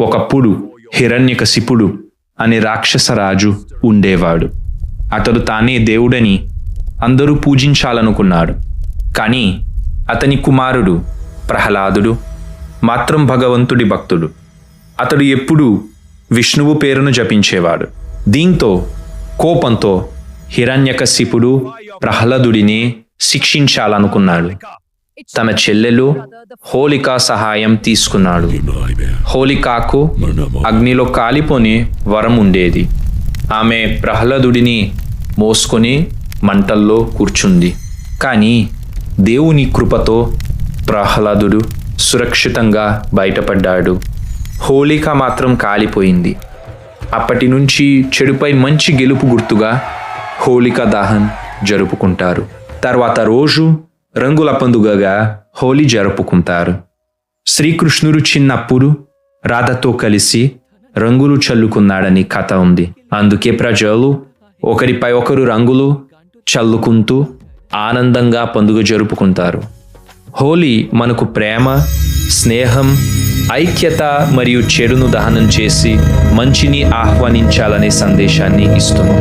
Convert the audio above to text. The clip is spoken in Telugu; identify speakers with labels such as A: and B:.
A: ఒకప్పుడు హిరణ్యకశిపుడు అనే రాక్షసరాజు ఉండేవాడు. అతడు తానే దేవుడని అందరూ పూజించాలనుకున్నాడు. కానీ అతని కుమారుడు ప్రహ్లాదుడు మాత్రం భగవంతుడి భక్తుడు. అతడు ఎప్పుడూ విష్ణువు పేరును జపించేవాడు. దీంతో కోపంతో హిరణ్యకశిపుడు ప్రహ్లాదుడిని శిక్షించాలనుకున్నాడు. తన చెల్లెలు హోళిక సహాయం తీసుకున్నాడు. హోళికాకు అగ్నిలో కాలిపోని వరం ఉండేది. ఆమె ప్రహ్లాదుడిని మోసుకొని మంటల్లో కూర్చుంది. కానీ దేవుని కృపతో ప్రహ్లాదుడు సురక్షితంగా బయటపడ్డాడు. హోళిక మాత్రం కాలిపోయింది. అప్పటి నుంచి చెడుపై మంచి గెలుపు గుర్తుగా హోళికా దహన్ జరుపుకుంటారు. తర్వాత రోజు రంగుల పండుగగా హోలీ జరుపుకుంటారు. శ్రీకృష్ణుడు చిన్నప్పుడు రాధతో కలిసి రంగులు చల్లుకున్నాడని కథ ఉంది. అందుకే ప్రజలు ఒకరిపై ఒకరు రంగులు చల్లుకుంటూ ఆనందంగా పండుగ జరుపుకుంటారు. హోలీ మనకు ప్రేమ, స్నేహం, ఐక్యత మరియు చెడును దహనం చేసి మంచిని ఆహ్వానించాలనే సందేశాన్ని ఇస్తుంది.